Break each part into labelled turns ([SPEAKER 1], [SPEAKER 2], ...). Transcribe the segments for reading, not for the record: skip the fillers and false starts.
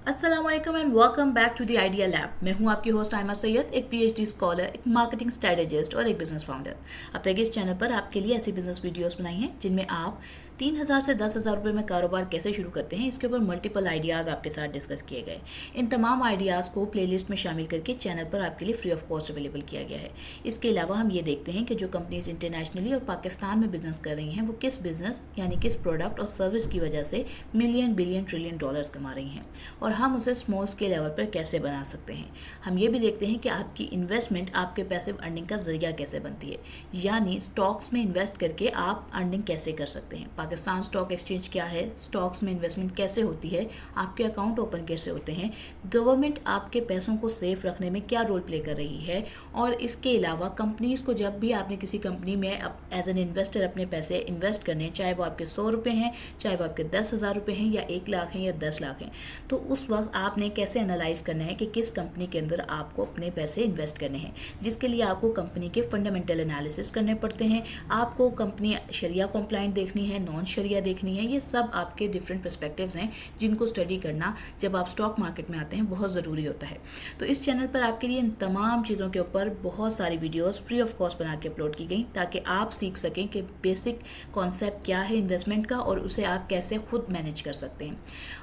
[SPEAKER 1] अस्सलामुअलैकुम and welcome back to the idea lab. मैं हूं आपकी होस्ट आयमा सैयद, एक पीएचडी स्कॉलर, एक मार्केटिंग स्ट्रेटेजिस्ट और एक बिजनेस फाउंडर। अब तक इस चैनल पर आपके लिए ऐसी बिजनेस वीडियोस बनाई हैं जिनमें आप 3,000 से 10,000 रुपये में कारोबार कैसे शुरू करते हैं, इसके ऊपर मल्टीपल आइडियाज़ आपके साथ डिस्कस किए गए। इन तमाम आइडियाज़ को प्लेलिस्ट में शामिल करके चैनल पर आपके लिए फ्री ऑफ कॉस्ट अवेलेबल किया गया है। इसके अलावा हम ये देखते हैं कि जो कंपनीज इंटरनेशनली और पाकिस्तान में बिजनेस कर रही हैं वो किस बिजनेस यानी किस प्रोडक्ट और सर्विस की वजह से मिलियन बिलियन ट्रिलियन डॉलर्स कमा रही हैं और हम उसे स्मॉल स्केल लेवल पर कैसे बना सकते हैं। हम ये भी देखते हैं कि आपकी इन्वेस्टमेंट आपके पैसिव अर्निंग का जरिया कैसे बनती है, यानी स्टॉक्स में इन्वेस्ट करके आप अर्निंग कैसे कर सकते हैं। पाकिस्तान स्टॉक एक्सचेंज क्या है, स्टॉक्स में इन्वेस्टमेंट कैसे होती है, आपके अकाउंट ओपन कैसे होते हैं, गवर्नमेंट आपके पैसों को सेफ रखने में क्या रोल प्ले कर रही है, और इसके अलावा कंपनीज को जब भी आपने किसी कंपनी में एज एन इन्वेस्टर अपने पैसे इन्वेस्ट करने हैं, चाहे वो आपके 100 रुपये हैं, चाहे वो आपके 10,000 रुपये हैं, या 1 लाख हैं या 10 लाख हैं, तो उस वक्त आपने कैसे एनालाइज करना है कि किस कंपनी के अंदर आपको अपने पैसे इन्वेस्ट करने हैं, जिसके लिए आपको कंपनी के फंडामेंटल एनालिसिस करने पड़ते हैं। आपको कंपनी शरिया कॉम्प्लाइंट देखनी है, नॉन शरिया देखनी है। ये सब आपके डिफरेंट पर्सपेक्टिव्स हैं जिनको स्टडी करना जब आप स्टॉक मार्केट में आते हैं बहुत ज़रूरी होता है। तो इस चैनल पर आपके लिए इन तमाम चीज़ों के ऊपर बहुत सारी वीडियोस फ्री ऑफ कॉस्ट बना के अपलोड की गई ताकि आप सीख सकें कि बेसिक कॉन्सेप्ट क्या है इन्वेस्टमेंट का और उसे आप कैसे खुद मैनेज कर सकते हैं।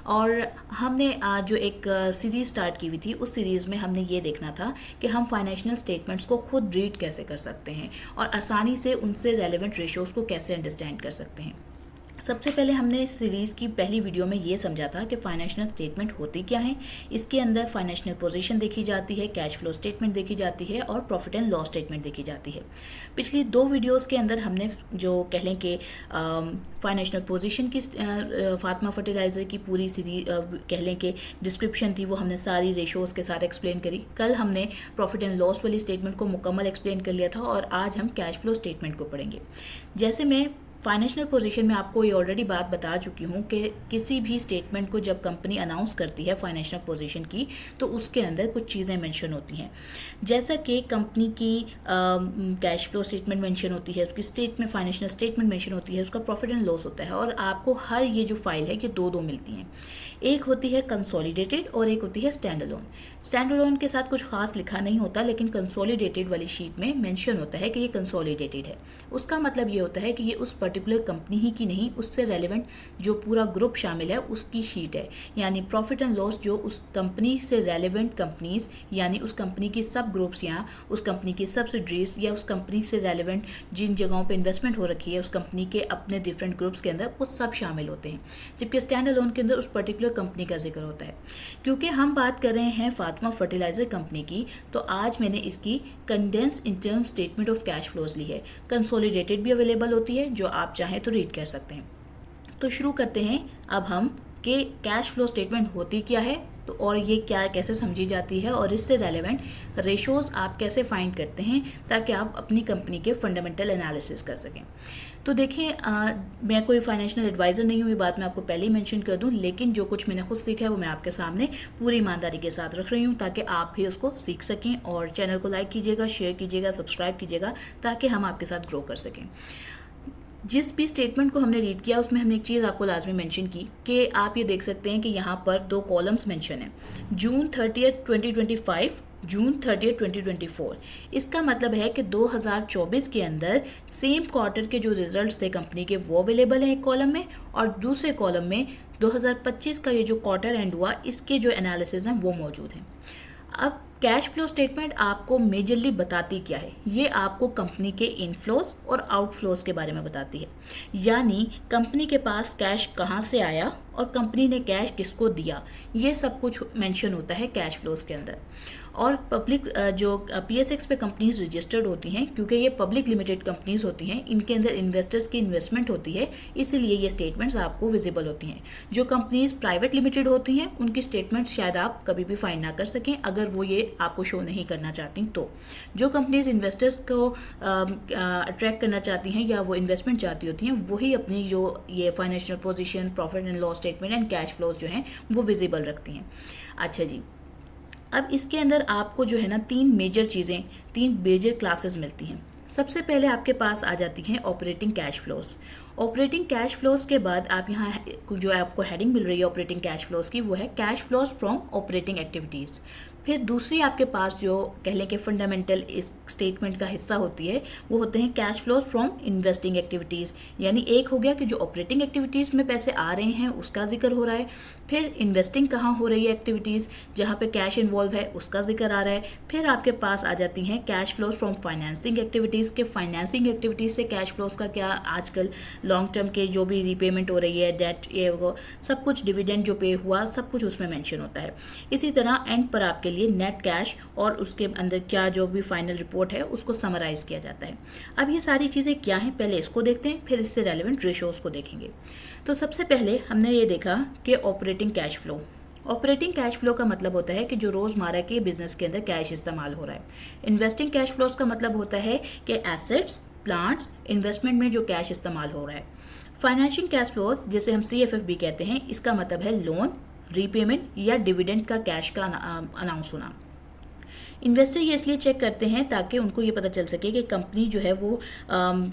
[SPEAKER 1] और हमने जो एक सीरीज़ स्टार्ट की हुई थी, उस सीरीज़ में हमने ये देखना था कि हम फाइनेंशियल स्टेटमेंट्स को खुद रीड कैसे कर सकते हैं और आसानी से उनसे रेलेवेंट रेशियोज़ को कैसे अंडरस्टैंड कर सकते हैं। सबसे पहले हमने इस सीरीज़ की पहली वीडियो में ये समझा था कि फाइनेंशियल स्टेटमेंट होती क्या है। इसके अंदर फाइनेंशियल पोजीशन देखी जाती है, कैश फ्लो स्टेटमेंट देखी जाती है और प्रॉफिट एंड लॉस स्टेटमेंट देखी जाती है। पिछली 2 वीडियोस के अंदर हमने जो कह लें कि फाइनेंशियल पोजीशन की फातिमा फर्टिलाइज़र की पूरी सीरीज कह लें कि डिस्क्रिप्शन थी, वो हमने सारी रेशोज़ के साथ एक्सप्लेन करी। कल हमने प्रॉफिट एंड लॉस वाली स्टेटमेंट को मुकम्मल एक्सप्लेन कर लिया था और आज हम कैश फ्लो स्टेटमेंट को पढ़ेंगे। जैसे मैं फाइनेंशियल पोजीशन में आपको ये ऑलरेडी बात बता चुकी हूँ कि किसी भी स्टेटमेंट को जब कंपनी अनाउंस करती है फाइनेंशियल पोजीशन की, तो उसके अंदर कुछ चीज़ें मेंशन होती हैं। जैसा कि कंपनी की कैश फ्लो स्टेटमेंट मेंशन होती है, उसकी स्टेटमेंट फाइनेंशियल स्टेटमेंट मेंशन होती है, उसका प्रॉफिट एंड लॉस होता है, और आपको हर ये जो फाइल है ये 2 मिलती हैं। एक होती है कंसोलिडेटेड और एक होती है स्टैंड अलोन। स्टैंड अलोन के साथ कुछ खास लिखा नहीं होता, लेकिन कंसोलिडेटेड वाली शीट में मेंशन होता है कि ये कंसोलिडेटेड है। उसका मतलब ये होता है कि ये उस पर्टिकुलर कंपनी ही की नहीं, उससे रेलेवेंट जो पूरा ग्रुप शामिल है उसकी शीट है। यानी प्रॉफिट एंड लॉस जो उस कंपनी से रेलेवेंट कंपनीज यानी उस कंपनी की सब ग्रुप्स या उस कंपनी की सब्सिडरीज या उस कंपनी से रेलेवेंट जिन जगहों पे इन्वेस्टमेंट हो रखी है उस कंपनी के अपने डिफरेंट ग्रुप्स के अंदर, वो सब शामिल होते हैं। जबकि स्टैंड अलोन के अंदर उस पर्टिकुलर कंपनी का जिक्र होता है। क्योंकि हम बात कर रहे हैं फातिमा फर्टिलाइजर कंपनी की, तो आज मैंने इसकी condensed interim statement of cash flows ली है। कंसोलिडेटेड भी अवेलेबल होती है, जो आप चाहें तो रीड कर सकते हैं। तो शुरू करते हैं अब हम कि कैश फ्लो स्टेटमेंट होती क्या है, तो और ये क्या कैसे समझी जाती है और इससे रेलेवेंट रेशोज़ आप कैसे फाइंड करते हैं ताकि आप अपनी कंपनी के फंडामेंटल एनालिसिस कर सकें। तो देखिए, मैं कोई फाइनेंशियल एडवाइज़र नहीं हूँ, ये बात मैं आपको पहले ही मेंशन कर दूँ, लेकिन जो कुछ मैंने खुद सीखा है वो मैं आपके सामने पूरी ईमानदारी के साथ रख रही हूँ ताकि आप भी उसको सीख सकें। और चैनल को लाइक कीजिएगा, शेयर कीजिएगा, सब्सक्राइब कीजिएगा ताकि हम आपके साथ ग्रो कर सकें। जिस भी स्टेटमेंट को हमने रीड किया उसमें हमने एक चीज़ आपको लाजमी मेंशन की कि आप ये देख सकते हैं कि यहाँ पर 2 कॉलम्स मेंशन हैं, जून 30, 2025, जून 30, 2024। इसका मतलब है कि 2024 के अंदर सेम क्वार्टर के जो रिजल्ट्स थे कंपनी के वो अवेलेबल हैं एक कॉलम में, और दूसरे कॉलम में 2025 का ये जो क्वार्टर एंड हुआ इसके जो एनालिसिस हैं वो मौजूद हैं। अब कैश फ्लो स्टेटमेंट आपको मेजरली बताती क्या है, ये आपको कंपनी के इनफ्लोज और आउटफ्लोज के बारे में बताती है। यानी कंपनी के पास कैश कहाँ से आया और कंपनी ने कैश किसको दिया, ये सब कुछ मेंशन होता है कैश फ्लोज के अंदर। और पब्लिक जो PSX पे कंपनीज रजिस्टर्ड होती हैं, क्योंकि ये पब्लिक लिमिटेड कंपनीज होती हैं, इनके अंदर इन्वेस्टर्स की इन्वेस्टमेंट होती है, इसीलिए ये स्टेटमेंट्स आपको विजिबल होती हैं। जो कंपनीज प्राइवेट लिमिटेड होती हैं उनकी स्टेटमेंट्स शायद आप कभी भी फाइंड ना कर सकें अगर वो ये आपको शो नहीं करना चाहती। तो जो कंपनीज इन्वेस्टर्स को अट्रैक्ट करना चाहती हैं या वो इन्वेस्टमेंट चाहती होती हैं, वही अपनी जो ये financial position, profit and loss statement and cash flows जो हैं वो विजिबल रखती हैं। अच्छा जी, अब इसके अंदर आपको जो है ना 3 मेजर क्लासेस मिलती हैं। सबसे पहले आपके पास आ जाती हैं operating cash flows. Operating cash flows के बाद आप यहाँ जो आपको हेडिंग मिल रही है ऑपरेटिंग कैश फ्लोज की, वो है cash flows from operating activities. फिर दूसरी आपके पास जो कह लें कि फंडामेंटल इस स्टेटमेंट का हिस्सा होती है, वो होते हैं cash flows from investing activities. यानी एक हो गया कि जो ऑपरेटिंग एक्टिविटीज़ में पैसे आ रहे हैं उसका जिक्र हो रहा है, फिर इन्वेस्टिंग कहाँ हो रही है एक्टिविटीज़ जहाँ पे कैश इन्वॉल्व है उसका जिक्र आ रहा है, फिर आपके पास आ जाती हैं cash flows from financing activities के फाइनेंसिंग एक्टिविटीज़ से कैश फ्लोज का क्या आजकल लॉन्ग टर्म के जो भी रीपेमेंट हो रही है, डेट, ये वो सब कुछ, डिविडेंड जो पे हुआ सब कुछ उसमें मेंशन होता है। इसी तरह एंड पर आपके लिए नेट कैश और उसके अंदर क्या जो भी फाइनल रिपोर्ट है उसको समराइज किया जाता है। अब ये सारी चीज़ें क्या हैं, पहले इसको देखते हैं, फिर इससे रेलेवेंट रेशोज़ को देखेंगे। तो सबसे पहले हमने ये देखा कि operating cash flow. Operating cash flow का मतलब होता है कि जो रोज़मर्रा के बिजनेस के अंदर कैश इस्तेमाल हो रहा है। इन्वेस्टिंग कैश फ्लोज का मतलब होता है कि एसेट्स, प्लांट्स, इन्वेस्टमेंट में जो कैश इस्तेमाल हो रहा है। फाइनेंशियल कैश फ्लोज जिसे हम CFF भी कहते हैं, इसका मतलब है लोन, रीपेमेंट या डिविडेंड का कैश का अनाउंस होना। इन्वेस्टर ये इसलिए चेक करते हैं ताकि उनको ये पता चल सके कि कंपनी जो है वो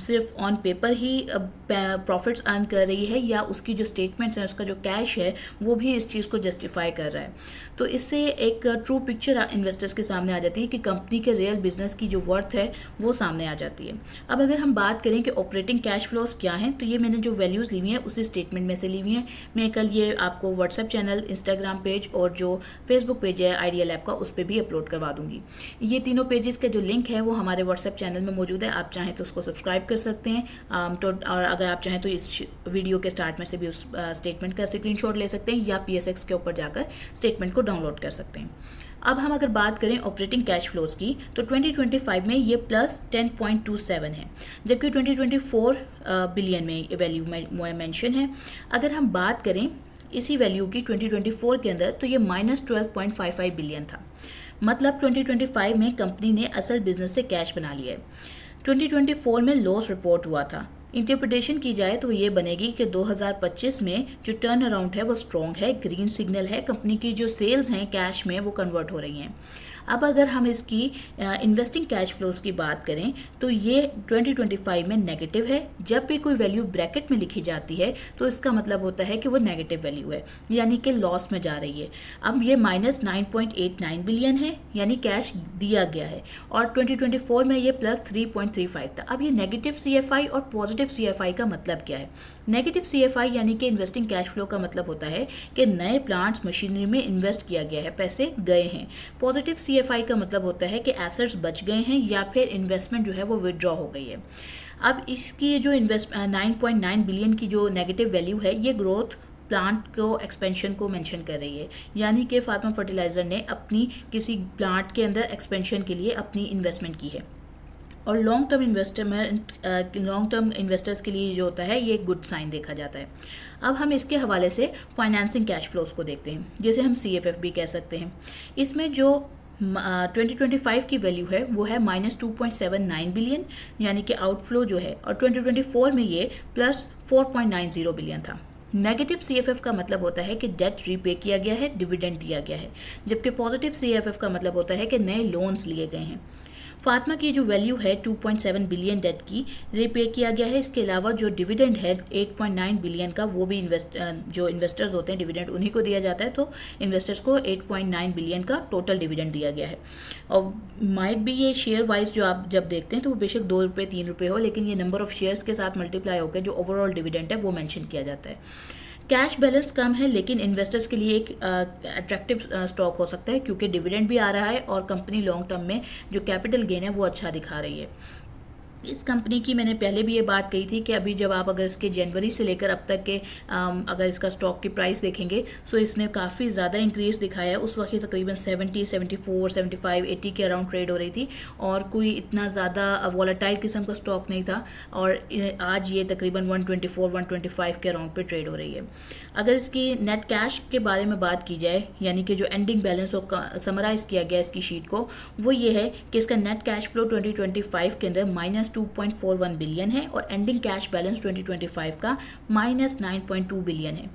[SPEAKER 1] सिर्फ on paper he profits earn कर रही है या उसकी जो स्टेटमेंट्स हैं, उसका जो कैश है वो भी इस चीज़ को जस्टिफाई कर रहा है। तो इससे एक ट्रू पिक्चर इन्वेस्टर्स के सामने आ जाती है कि कंपनी के रियल बिजनेस की जो वर्थ है वो सामने आ जाती है। अब अगर हम बात करें कि ऑपरेटिंग कैश फ्लोज क्या हैं, तो ये मैंने जो वैल्यूज़ ली हुई हैं उसी स्टेटमेंट में से ली हुई हैं। मैं कल ये आपको व्हाट्सएप चैनल, इंस्टाग्राम पेज और जो फेसबुक पेज है आइडिया लैब का, उस पर भी अपलोड करवा दूंगी। ये तीनों पेजेस का जो लिंक है वो हमारे व्हाट्सएप चैनल में मौजूद है, आप चाहें तो उसको सब्सक्राइब कर सकते हैं। और अगर आप चाहें तो इस वीडियो के स्टार्ट में से भी उस स्टेटमेंट का स्क्रीनशॉट ले सकते हैं या PSX के ऊपर जाकर स्टेटमेंट को डाउनलोड कर सकते हैं। अब हम अगर बात करें ऑपरेटिंग कैश फ्लोज की, तो 2025 में ये प्लस 10.27 है, जबकि 2024 बिलियन में वैल्यू में मेंशन है। अगर हम बात करें इसी वैल्यू की 2024 के अंदर, तो ये -12.55 बिलियन था। मतलब 2025 में कंपनी ने असल बिजनेस से कैश बना लिया है। 2024 में लॉस रिपोर्ट हुआ था। इंटरप्रिटेशन की जाए तो ये बनेगी कि 2025 में जो टर्न अराउंड है वो स्ट्रॉन्ग है, ग्रीन सिग्नल है, कंपनी की जो सेल्स हैं कैश में वो कन्वर्ट हो रही हैं। अब अगर हम इसकी इन्वेस्टिंग कैश फ्लोज की बात करें तो ये 2025 में नेगेटिव है। जब भी कोई वैल्यू ब्रैकेट में लिखी जाती है तो इसका मतलब होता है कि वो नेगेटिव वैल्यू है, यानी कि लॉस में जा रही है। अब ये -9.89 बिलियन है, यानी कैश दिया गया है, और 2024 में ये +3.35 था। अब ये नेगेटिव CFI और पॉजिटिव CFI का मतलब क्या है? नेगेटिव CFI यानी कि इन्वेस्टिंग कैश फ्लो का मतलब होता है कि नए प्लांट्स, मशीनरी में इन्वेस्ट किया गया है, पैसे गए हैं। पॉजिटिव CFI का मतलब होता है कि एसेट्स बच गए हैं या फिर इन्वेस्टमेंट जो है वो विदड्रॉ हो गई है। अब इसकी जो 9.9 बिलियन की जो नेगेटिव वैल्यू है, ये ग्रोथ प्लांट को एक्सपेंशन को मेंशन कर रही है, यानी कि फातिमा फर्टिलाइज़र ने अपनी किसी प्लांट के अंदर एक्सपेंशन के लिए अपनी इन्वेस्टमेंट की है। और लॉन्ग टर्म इन्वेस्टर्स के लिए जो होता है ये गुड साइन देखा जाता है। अब हम इसके हवाले से फाइनेंसिंग कैश फ्लोज को देखते हैं, जिसे हम CFF भी कह सकते हैं। इसमें जो 2025 की वैल्यू है वो है -2.79 बिलियन, यानी कि आउटफ्लो जो है, और 2024 में ये +4.90 बिलियन था। नेगेटिव CFF का मतलब होता है कि डेट रीपे किया गया है, डिविडेंड दिया गया है, जबकि पॉजिटिव CFF का मतलब होता है कि नए लोन्स लिए गए हैं। फातिमा की जो वैल्यू है 2.7 बिलियन डेट की रीपे किया गया है। इसके अलावा जो डिविडेंड है 8.9 बिलियन का, वो भी जो इन्वेस्टर्स होते हैं डिविडेंड उन्हीं को दिया जाता है, तो इन्वेस्टर्स को 8.9 बिलियन का टोटल डिविडेंड दिया गया है। और माइट भी ये शेयर वाइज जो आप जब देखते हैं तो वो बेशक 2 रुपये 3 रुपये हो, लेकिन ये नंबर ऑफ शेयर्स के साथ मल्टीप्लाई होकर जो ओवरऑल डिविडेंड है वो मेंशन किया जाता है। कैश बैलेंस कम है, लेकिन इन्वेस्टर्स के लिए एक अट्रैक्टिव स्टॉक हो सकता है, क्योंकि डिविडेंड भी आ रहा है और कंपनी लॉन्ग टर्म में जो कैपिटल गेन है वो अच्छा दिखा रही है। इस कंपनी की मैंने पहले भी ये बात कही थी कि अभी जब आप अगर इसके जनवरी से लेकर अब तक के अगर इसका स्टॉक की प्राइस देखेंगे तो इसने काफ़ी ज़्यादा इंक्रीज दिखाया है। उस वक्त तकरीबन 70, 74, 75, 80 के अराउंड ट्रेड हो रही थी और कोई इतना ज़्यादा वॉलेटाइल किस्म का स्टॉक नहीं था, और आज ये तकरीबन 124, 125 के अराउंड पे ट्रेड हो रही है। अगर इसकी नेट कैश के बारे में बात की जाए, यानी कि जो एंडिंग बैलेंस समराइज़ किया गया इसकी शीट को, वो ये है कि इसका नेट कैश फ्लो 2025 के अंदर -2.41 बिलियन है और एंडिंग कैश बैलेंस 2025 का -9.2 बिलियन है।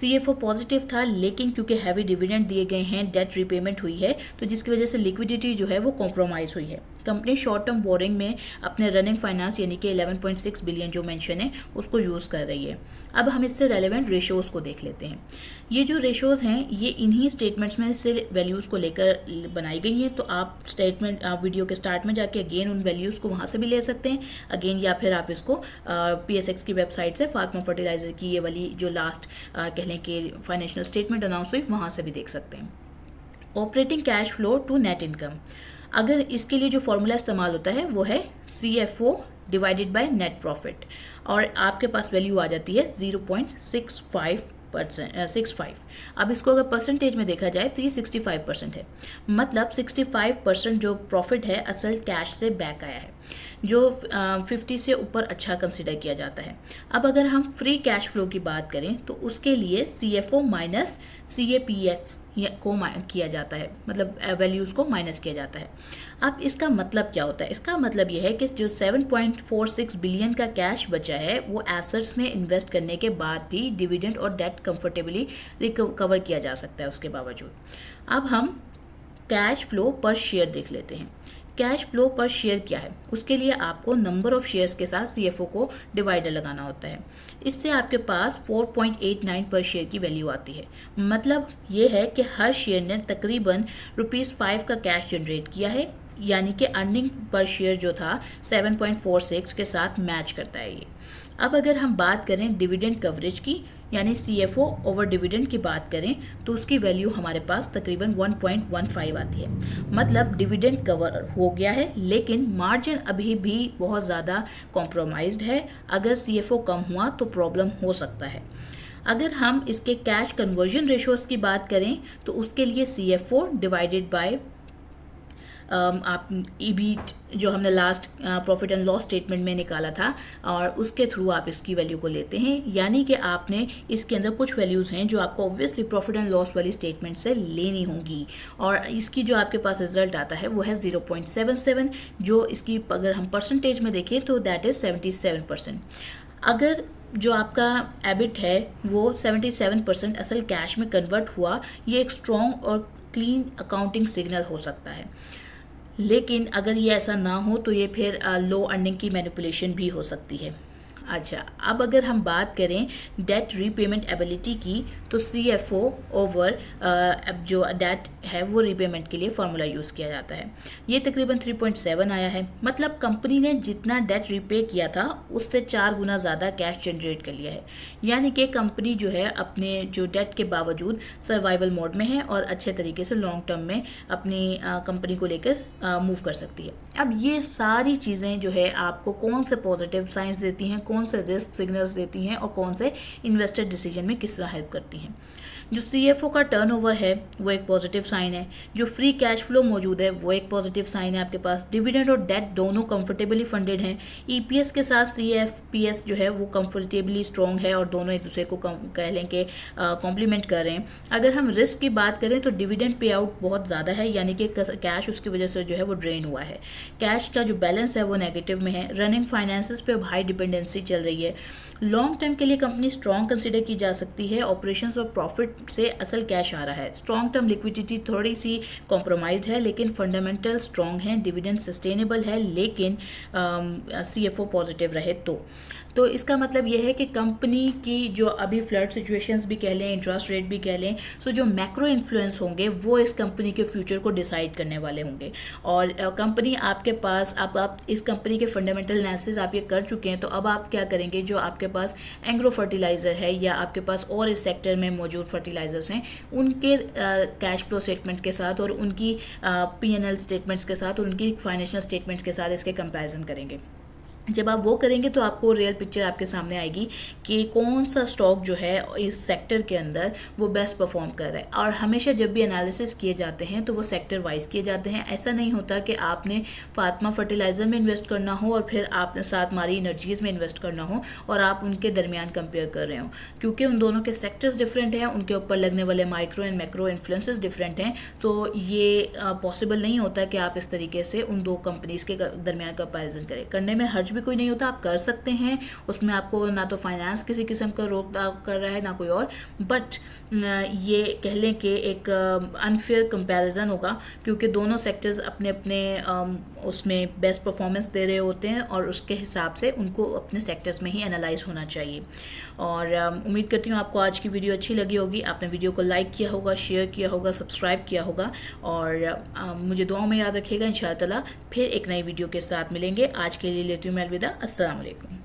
[SPEAKER 1] CFO पॉजिटिव था, लेकिन क्योंकि हैवी डिविडेंड दिए गए हैं, डेट रिपेमेंट हुई है, तो जिसकी वजह से लिक्विडिटी जो है वो कॉम्प्रोमाइज़ हुई है। कंपनी शॉर्ट टर्म बोरिंग में अपने रनिंग फाइनेंस यानी कि 11.6 बिलियन जो मेंशन है उसको यूज़ कर रही है। अब हम इससे रेलेवेंट रेशोज़ को देख लेते हैं। ये जो रेशोज़ हैं ये इन्हीं स्टेटमेंट्स में से वैल्यूज़ को लेकर बनाई गई हैं, तो आप वीडियो के स्टार्ट में जाके अगेन उन वैल्यूज़ को वहाँ से भी ले सकते हैं अगेन, या फिर आप इसको PSX की वेबसाइट से फातमा फर्टिलाइज़र की ये वाली जो लास्ट कह लें कि फाइनेंशियल स्टेटमेंट अनाउंस हुई वहाँ से भी देख सकते हैं। Operating cash flow to net income, अगर इसके लिए जो फॉर्मूला इस्तेमाल होता है वो है CFO divided by net profit, और आपके पास वैल्यू आ जाती है 0.65%। अब इसको अगर परसेंटेज में देखा जाए तो ये 65% है, मतलब 65% जो प्रॉफिट है असल कैश से बैक आया है, जो 50 से ऊपर अच्छा कंसिडर किया जाता है। अब अगर हम फ्री कैश फ्लो की बात करें तो उसके लिए CFO माइनस CAPEX को किया जाता है, मतलब वैल्यूज़ को माइनस किया जाता है। अब इसका मतलब क्या होता है? इसका मतलब यह है कि जो 7.46 बिलियन का कैश बचा है वो एसेट्स में इन्वेस्ट करने के बाद भी डिविडेंड और डेट कंफर्टेबली रिकवर किया जा सकता है उसके बावजूद। अब हम कैश फ्लो पर शेयर देख लेते हैं। कैश फ्लो पर शेयर क्या है? उसके लिए आपको नंबर ऑफ शेयर्स के साथ CFO को डिवाइडर लगाना होता है। इससे आपके पास 4.89 पर शेयर की वैल्यू आती है। मतलब ये है कि हर शेयर ने तकरीबन ₹5 का कैश जनरेट किया है, यानी कि अर्निंग पर शेयर जो था 7.46 के साथ मैच करता है ये। अब अगर हम बात करें डिविडेंड कवरेज की, यानी CFO ओवर डिविडेंड की बात करें, तो उसकी वैल्यू हमारे पास तकरीबन 1.15 आती है। मतलब डिविडेंड कवर हो गया है, लेकिन मार्जिन अभी भी बहुत ज़्यादा कॉम्प्रोमाइज्ड है। अगर CFO कम हुआ तो प्रॉब्लम हो सकता है। अगर हम इसके कैश कन्वर्जन रेशोज़ की बात करें तो उसके लिए CFO डिवाइडेड बाय आप EBIT जो हमने last profit and loss statement में निकाला था, और उसके थ्रू आप इसकी वैल्यू को लेते हैं। यानी कि आपने इसके अंदर कुछ वैल्यूज़ हैं जो आपको ऑब्वियसली प्रॉफिट एंड लॉस वाली स्टेटमेंट से लेनी होंगी, और इसकी जो आपके पास रिजल्ट आता है वो है 0.77, जो इसकी अगर हम परसेंटेज में देखें तो दैट इज़ 77%। अगर जो आपका एबिट है वो 77% असल कैश में कन्वर्ट हुआ, ये एक स्ट्रॉन्ग और क्लीन अकाउंटिंग सिग्नल हो सकता है। लेकिन अगर ये ऐसा ना हो तो ये फिर लो अर्निंग की मैनिपुलेशन भी हो सकती है। अच्छा, अब अगर हम बात करें डेट रीपेमेंट एबिलिटी की, तो CFO ओवर जो डेट है वो रीपेमेंट के लिए फार्मूला यूज़ किया जाता है। ये तकरीबन 3.7 आया है, मतलब कंपनी ने जितना डेट रीपे किया था उससे 4 गुना ज़्यादा कैश जनरेट कर लिया है। यानी कि कंपनी जो है अपने जो डेट के बावजूद सर्वाइवल मोड में है और अच्छे तरीके से लॉन्ग टर्म में अपनी कंपनी को लेकर मूव कर सकती है। अब ये सारी चीज़ें जो है आपको कौन से पॉजिटिव साइंस देती हैं, कौन से रिस्क सिग्नल्स देती हैं, और कौन से इन्वेस्टर डिसीजन में किस तरह हेल्प करती हैं। जो CFO का टर्नओवर है वो एक पॉजिटिव साइन है, जो फ्री कैश फ्लो मौजूद है वो एक पॉजिटिव साइन है। आपके पास डिविडेंड और डेट दोनों कंफर्टेबली फंडेड हैं। EPS के साथ CFPS जो है वो कंफर्टेबली स्ट्रॉन्ग है और दोनों एक दूसरे को कह लें कि कॉम्प्लीमेंट कर रहे हैं। अगर हम रिस्क की बात करें तो डिविडेंड पे आउट बहुत ज़्यादा है, यानी कि कैश उसकी वजह से जो है वो ड्रेन हुआ है। कैश का जो बैलेंस है वो नेगेटिव में है। रनिंग फाइनेंसेस पे हाई डिपेंडेंसी चल रही है। लॉन्ग टर्म के लिए कंपनी स्ट्रॉन्ग कंसिडर की जा सकती है। ऑपरेशंस और प्रॉफिट से असल कैश आ रहा है। स्ट्रॉन्ग टर्म लिक्विडिटी थोड़ी सी कॉम्प्रोमाइज्ड है, लेकिन फंडामेंटल स्ट्रॉन्ग है। डिविडेंड सस्टेनेबल है, लेकिन CFO पॉजिटिव रहे तो इसका मतलब यह है कि कंपनी की जो अभी फ्लड सिचुएशंस भी कह लें, इंटरेस्ट रेट भी कह लें, सो जो मैक्रो इन्फ्लुएंस होंगे वो इस कंपनी के फ्यूचर को डिसाइड करने वाले होंगे। और कंपनी आपके पास आप इस कंपनी के फंडामेंटल एनालिसिस आप ये कर चुके हैं, तो अब आप क्या करेंगे, जो आपके पास एग्रो फर्टिलाइज़र है या आपके पास और इस सेक्टर में मौजूद फर्टिलाइजर्स हैं, उनके कैश फ्लो स्टेटमेंट्स के साथ और उनकी P&L स्टेटमेंट्स के साथ और उनकी फाइनेंशियल स्टेटमेंट्स के साथ इसके कंपैरिजन करेंगे। जब आप वो करेंगे तो आपको रियल पिक्चर आपके सामने आएगी कि कौन सा स्टॉक जो है इस सेक्टर के अंदर वो बेस्ट परफॉर्म कर रहा है। और हमेशा जब भी एनालिसिस किए जाते हैं तो वो सेक्टर वाइज किए जाते हैं। ऐसा नहीं होता कि आपने फातिमा फर्टिलाइज़र में इन्वेस्ट करना हो और फिर आपने साथ मारी एनर्जीज़ में इन्वेस्ट करना हो और आप उनके दरमियान कंपेयर कर रहे हो, क्योंकि उन दोनों के सेक्टर्स डिफरेंट हैं, उनके ऊपर लगने वाले micro and macro influences different हैं। तो ये पॉसिबल नहीं होता कि आप इस तरीके से उन दो कंपनीज़ के दरमियान कंपेरिजन करें। करने में हर्ज भी कोई नहीं होता, आप कर सकते हैं, उसमें आपको ना तो फाइनेंस किसी किस्म का रोक कर रहा है ना कोई और, बट ये कह लें कि एक अनफेयर कंपैरिजन होगा, क्योंकि दोनों सेक्टर्स अपने अपने उसमें बेस्ट परफॉर्मेंस दे रहे होते हैं और उसके हिसाब से उनको अपने सेक्टर्स में ही एनालाइज होना चाहिए। और उम्मीद करती हूँ आपको आज की वीडियो अच्छी लगी होगी। आपने वीडियो को लाइक किया होगा, शेयर किया होगा, सब्सक्राइब किया होगा और मुझे दुआओं में याद रखिएगा। इंशाअल्लाह फिर एक नई वीडियो के साथ मिलेंगे। आज के लिए लेती हूँ मैं अलविदा। अस्सलाम वालेकुम।